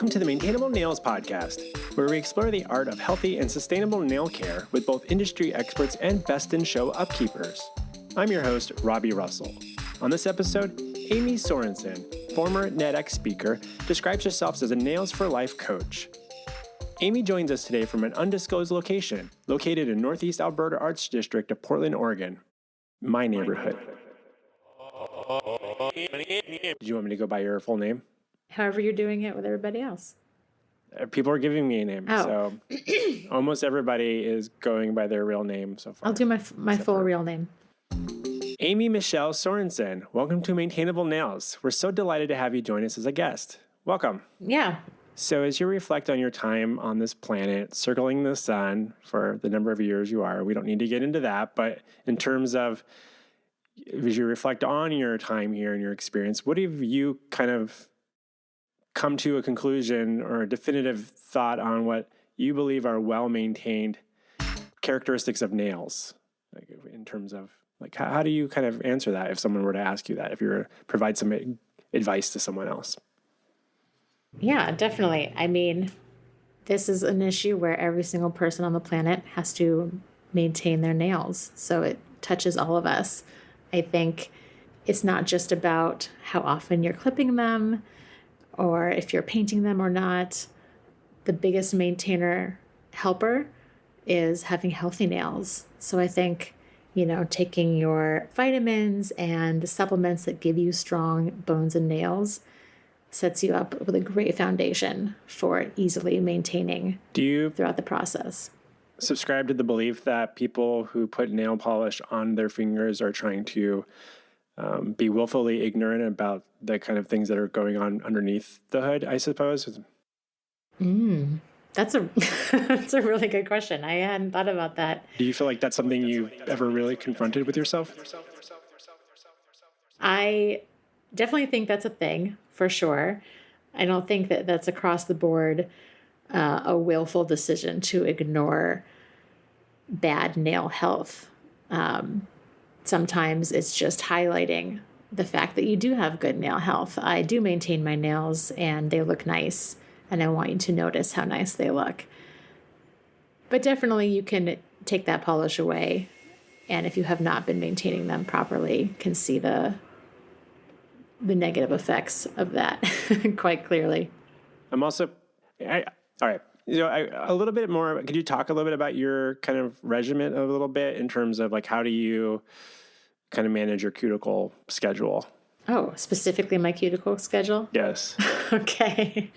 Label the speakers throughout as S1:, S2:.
S1: Welcome to the Maintainable Nails podcast, where we explore the art of healthy and sustainable nail care with both industry experts and best-in-show upkeepers. I'm your host, Robby Russell. On this episode, Amy Sorensen, former NedX speaker, describes herself as a Nails for Life coach. Amy joins us today from an undisclosed location, located in Northeast Alberta Arts District of Portland, Oregon, my neighborhood. Did you want me to go by your full name?
S2: However you're doing it with everybody else.
S1: People are giving me a name, so almost everybody is going by their real name so far.
S2: I'll do my full real name.
S1: Amy Michelle Sorensen, welcome to Maintainable Nails. We're so delighted to have you join us as a guest. Welcome.
S2: Yeah.
S1: So as you reflect on your time on this planet, circling the sun for the number of years you are, we don't need to get into that, but in terms of, as you reflect on your time here and your experience, what have you kind of come to a conclusion or a definitive thought on what you believe are well-maintained characteristics of nails? Like in terms of, like, how do you kind of answer that if someone were to ask you that, if you were to provide some advice to someone else?
S2: Yeah, definitely. I mean, this is an issue where every single person on the planet has to maintain their nails. So it touches all of us. I think it's not just about how often you're clipping them or if you're painting them or not. The biggest maintainer helper is having healthy nails. So I think, taking your vitamins and supplements that give you strong bones and nails sets you up with a great foundation for easily maintaining throughout the process.
S1: Subscribe to the belief that people who put nail polish on their fingers are trying to be willfully ignorant about the kind of things that are going on underneath the hood, I suppose?
S2: That's a really good question. I hadn't thought about that.
S1: Do you feel like that's something you've ever really confronted with yourself?
S2: I definitely think that's a thing, for sure. I don't think that that's across the board a willful decision to ignore bad nail health. Sometimes it's just highlighting the fact that you do have good nail health. I do maintain my nails and they look nice, and I want you to notice how nice they look. But definitely you can take that polish away, and if you have not been maintaining them properly, can see the negative effects of that quite clearly.
S1: I'm also, all right. A little bit more, could you talk a little bit about your kind of regimen a little bit in terms of like, how do you kind of manage your cuticle schedule?
S2: Oh, specifically my cuticle schedule?
S1: Yes.
S2: Okay.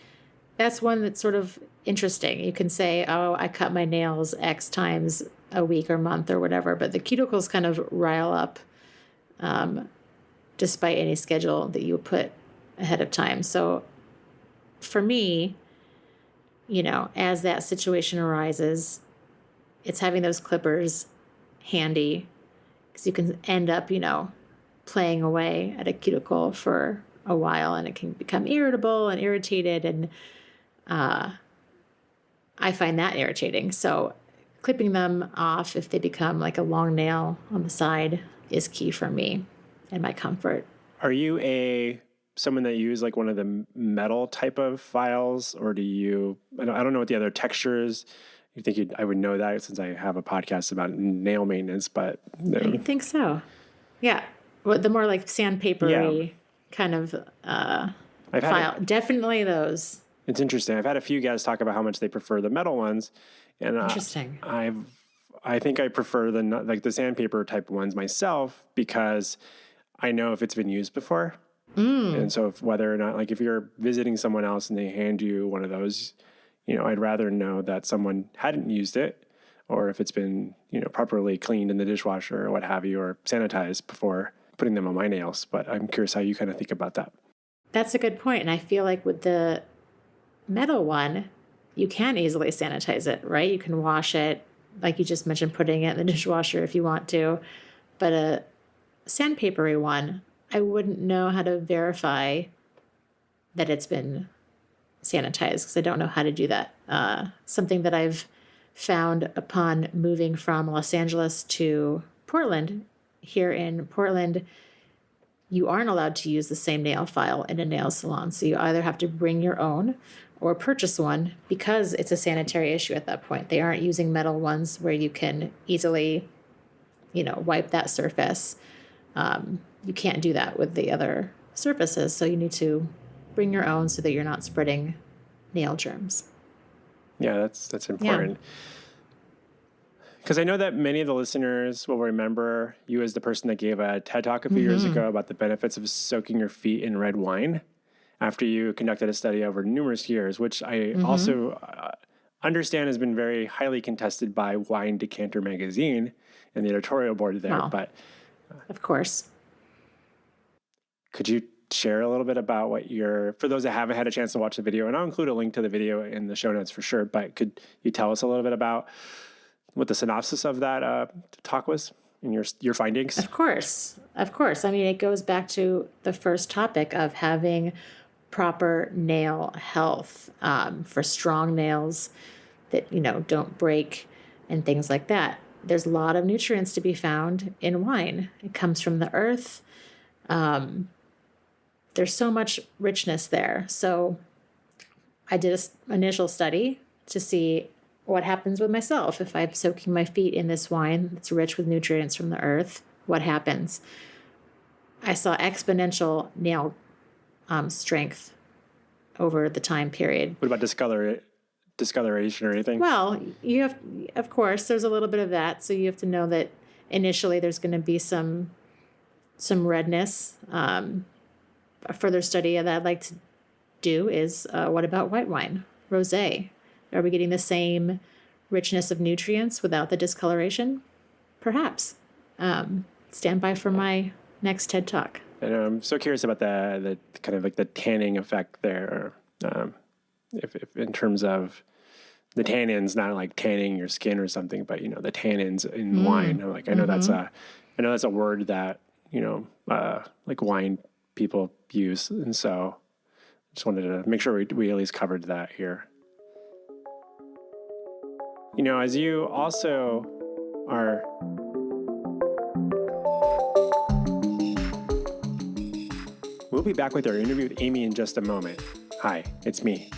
S2: That's one that's sort of interesting. You can say, oh, I cut my nails X times a week or month or whatever, but the cuticles kind of rile up despite any schedule that you put ahead of time. So for me, as that situation arises, it's having those clippers handy because you can end up, playing away at a cuticle for a while and it can become irritable and irritated. And I find that irritating. So clipping them off if they become like a long nail on the side is key for me and my comfort.
S1: Are you someone that use like one of the metal type of files, or do you, I don't know what the other texture is. You think I would know that since I have a podcast about nail maintenance, but
S2: I think so. Yeah. Well, the more like sandpapery kind of file. Definitely those.
S1: It's interesting. I've had a few guys talk about how much they prefer the metal ones. And
S2: interesting.
S1: I think I prefer the sandpaper type ones myself because I know if it's been used before. And so whether or not, like if you're visiting someone else and they hand you one of those, I'd rather know that someone hadn't used it, or if it's been, properly cleaned in the dishwasher or what have you, or sanitized before putting them on my nails. But I'm curious how you kind of think about that.
S2: That's a good point. And I feel like with the metal one, you can easily sanitize it, right? You can wash it, like you just mentioned, putting it in the dishwasher if you want to. But a sandpapery one, I wouldn't know how to verify that it's been sanitized because I don't know how to do that. Something that I've found upon moving from Los Angeles to Portland. Here in Portland, you aren't allowed to use the same nail file in a nail salon. So you either have to bring your own or purchase one because it's a sanitary issue at that point. They aren't using metal ones where you can easily, wipe that surface. You can't do that with the other surfaces, so you need to bring your own so that you're not spreading nail germs.
S1: Yeah, that's important. Because I know that many of the listeners will remember you as the person that gave a TED Talk a few years ago about the benefits of soaking your feet in red wine after you conducted a study over numerous years, which I also understand has been very highly contested by Wine Decanter magazine and the editorial board there.
S2: Well,
S1: but
S2: of course.
S1: Could you share a little bit about for those that haven't had a chance to watch the video, and I'll include a link to the video in the show notes for sure, but could you tell us a little bit about what the synopsis of that talk was and your findings?
S2: Of course. I mean, it goes back to the first topic of having proper nail health for strong nails that, don't break and things like that. There's a lot of nutrients to be found in wine. It comes from the earth. There's so much richness there. So I did an initial study to see what happens with myself if I'm soaking my feet in this wine that's rich with nutrients from the earth. What happens? I saw exponential nail strength over the time period.
S1: What about discoloration or anything?
S2: Well, of course, there's a little bit of that. So you have to know that initially there's going to be some redness. A further study that I'd like to do is what about white wine, rosé? Are we getting the same richness of nutrients without the discoloration? Perhaps. Stand by for my next TED Talk.
S1: And I'm so curious about the kind of like the tanning effect there. If in terms of the tannins, not like tanning your skin or something, but the tannins in wine. I know that's a word that like wine people use, and so I just wanted to make sure we at least covered that here. As you also are we'll be back with our interview with Amy in just a moment. Hi, it's me.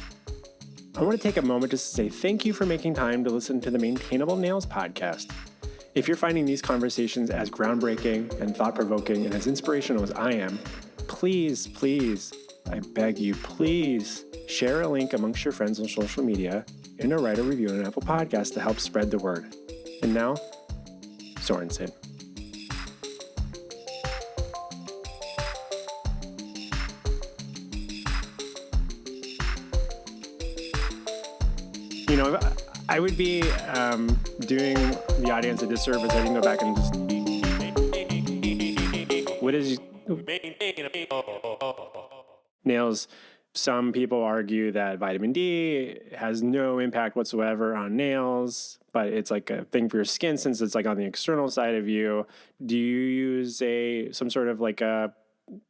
S1: I want to take a moment just to say thank you for making time to listen to the Maintainable Nails podcast. If you're finding these conversations as groundbreaking and thought-provoking and as inspirational as I am, please, I beg you, please share a link amongst your friends on social media and write a review on Apple Podcasts to help spread the word. And now, Sorensen. I would be doing the audience a disservice. I didn't go back and just... What is... Nails. Some people argue that vitamin D has no impact whatsoever on nails, but it's like a thing for your skin since it's like on the external side of you. Do you use some sort of like a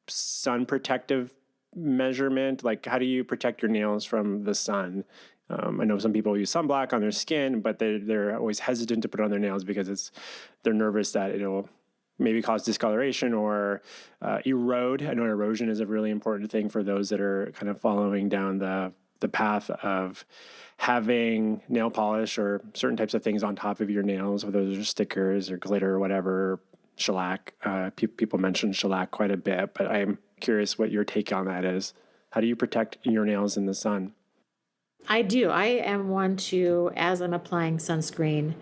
S1: sun protective measurement? Like, how do you protect your nails from the sun? I know some people use sunblock on their skin, but they're always hesitant to put it on their nails because they're nervous that it'll maybe cause discoloration or erode. I know erosion is a really important thing for those that are kind of following down the path of having nail polish or certain types of things on top of your nails, whether those are stickers or glitter or whatever, shellac. People mention shellac quite a bit, but I'm curious what your take on that is. How do you protect your nails in the sun?
S2: I do. I am one to, as I'm applying sunscreen,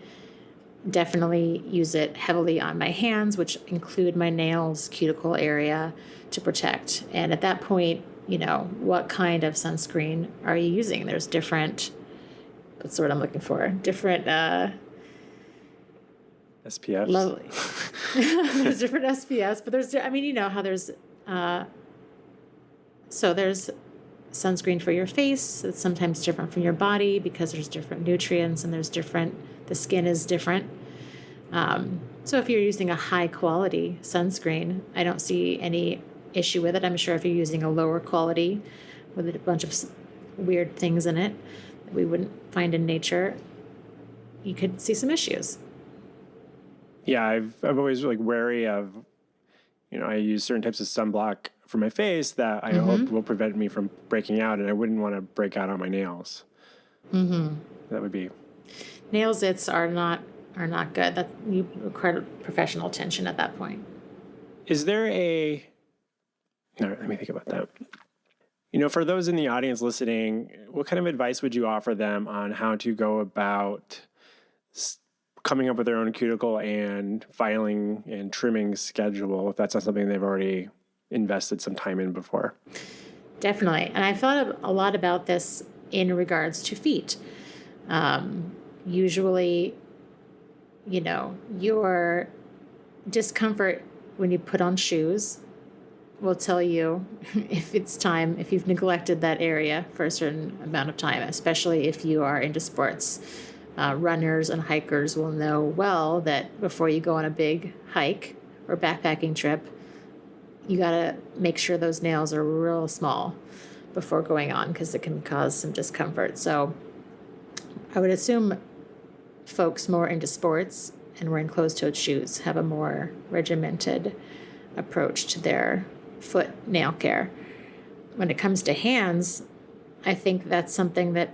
S2: definitely use it heavily on my hands, which include my nails, cuticle area to protect. And at that point, what kind of sunscreen are you using? There's different, what's the word I'm looking for? Different
S1: SPFs.
S2: Lovely. There's different SPFs, but there's, how there's, so there's sunscreen for your face. It's sometimes different from your body because there's different nutrients and the skin is different. So if you're using a high quality sunscreen, I don't see any issue with it. I'm sure if you're using a lower quality with a bunch of weird things in it that we wouldn't find in nature, you could see some issues.
S1: Yeah, I've always wary of, I use certain types of sunblock for my face that I hope will prevent me from breaking out, and I wouldn't want to break out on my nails. That would be...
S2: Nail zits are not good. That you require professional attention at that point.
S1: Is there a... All right, let me think about that. You know, for those in the audience listening, what kind of advice would you offer them on how to go about coming up with their own cuticle and filing and trimming schedule if that's not something they've already invested some time in before?
S2: Definitely. And I thought a lot about this in regards to feet. Usually, you know, your discomfort when you put on shoes will tell you if it's time, if you've neglected that area for a certain amount of time, especially if you are into sports. Runners and hikers will know well that before you go on a big hike or backpacking trip, you got to make sure those nails are real small before going on because it can cause some discomfort. So I would assume folks more into sports and wearing closed-toed shoes have a more regimented approach to their foot nail care. When it comes to hands, I think that's something that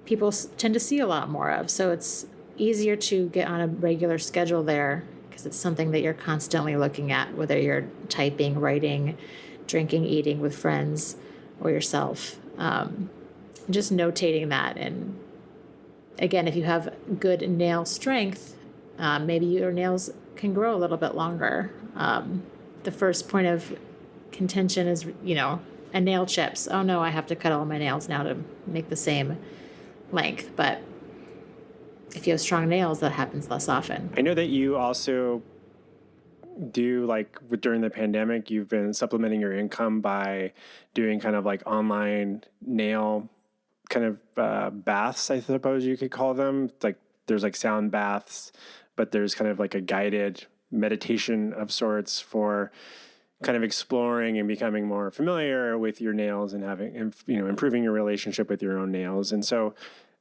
S2: people tend to see a lot more of. So it's easier to get on a regular schedule there because it's something that you're constantly looking at, whether you're typing, writing, drinking, eating with friends or yourself. Just notating that. And again, if you have good nail strength, maybe your nails can grow a little bit longer. The first point of contention is, you know, a nail chips. Oh no, I have to cut all my nails now to make the same length. But if you have strong nails, that happens less often.
S1: I know that you also do, like during the pandemic, you've been supplementing your income by doing kind of like online nail kind of baths, I suppose you could call them. Like there's like sound baths, but there's kind of like a guided meditation of sorts for kind of exploring and becoming more familiar with your nails and having, you know, improving your relationship with your own nails. And so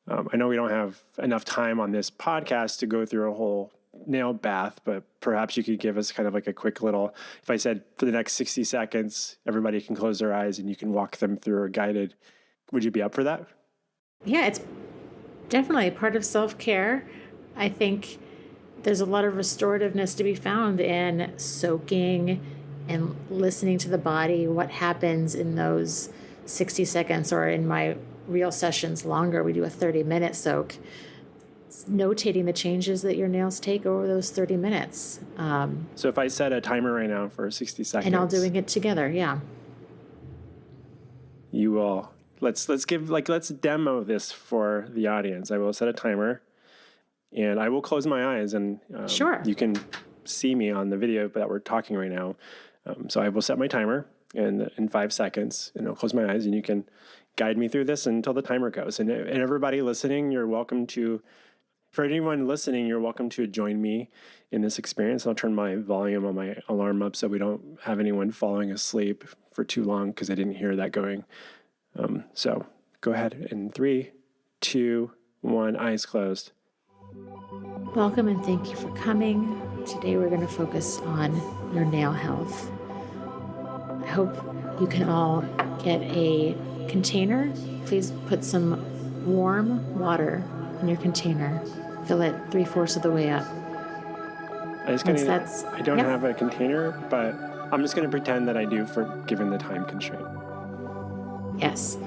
S1: I know we don't have enough time on this podcast to go through a whole nail bath, but perhaps you could give us kind of like a quick little, if I said for the next 60 seconds, everybody can close their eyes and you can walk them through a guided, would you be up for that?
S2: Yeah, it's definitely part of self-care. I think there's a lot of restorativeness to be found in soaking and listening to the body, what happens in those 60 seconds, or in my real sessions longer, we do a 30-minute soak. It's notating the changes that your nails take over those 30 minutes.
S1: So if I set a timer right now for 60 seconds.
S2: And all doing it together, yeah.
S1: You will. Let's demo this for the audience. I will set a timer and I will close my eyes and
S2: sure.
S1: You can see me on the video that we're talking right now. So I will set my timer in 5 seconds and I'll close my eyes and you can guide me through this until the timer goes. And everybody listening, you're welcome to, for anyone listening, you're welcome to join me in this experience. I'll turn my volume on my alarm up so we don't have anyone falling asleep for too long because I didn't hear that going. So go ahead in 3, 2, 1, eyes closed.
S2: Welcome and thank you for coming. Today we're going to focus on your nail health. I hope you can all get a container. Please put some warm water in your container. Fill it 3/4 of the way up.
S1: I don't have a container, but I'm just going to pretend that I do given the time constraint.
S2: Yes.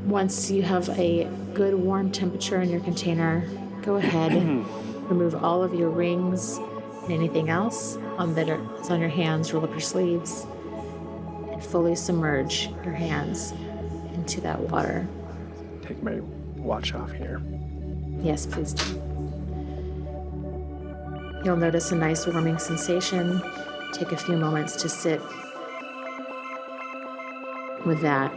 S2: Once you have a good warm temperature in your container, go ahead and remove all of your rings and anything else that's on your hands. Roll up your sleeves and fully submerge your hands into that water.
S1: Take my watch off here.
S2: Yes, please do. You'll notice a nice warming sensation. Take a few moments to sit with that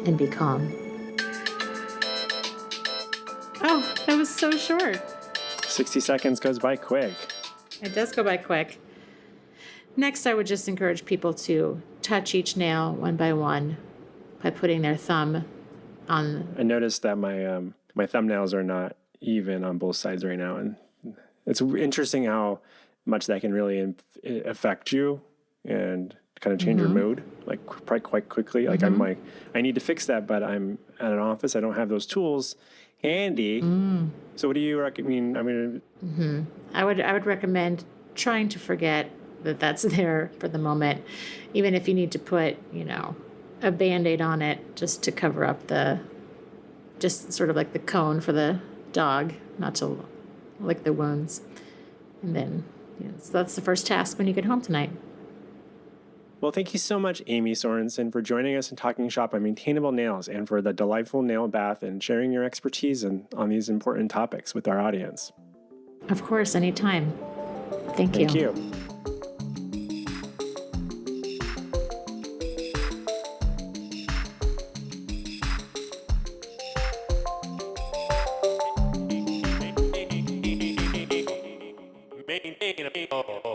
S2: and be calm. Oh, that was so short.
S1: 60 seconds goes by quick.
S2: It does go by quick. Next, I would just encourage people to touch each nail one by one by putting their thumb on.
S1: I noticed that my thumbnails are not even on both sides right now, and it's interesting how much that can really affect you and kind of change your mood, like quite quickly. Like I'm like, I need to fix that, but I'm at an office. I don't have those tools handy. So what do you recommend? I mean,
S2: I would recommend trying to forget that that's there for the moment, even if you need to put, a Band-Aid on it just to cover up just sort of like the cone for the dog, not to lick the wounds. And then, so that's the first task when you get home tonight.
S1: Well, thank you so much, Amy Sorensen, for joining us and talking shop on Maintainable Nails and for the delightful nail bath and sharing your expertise on these important topics with our audience.
S2: Of course, anytime. Thank you.
S1: Thank you. Maintainable.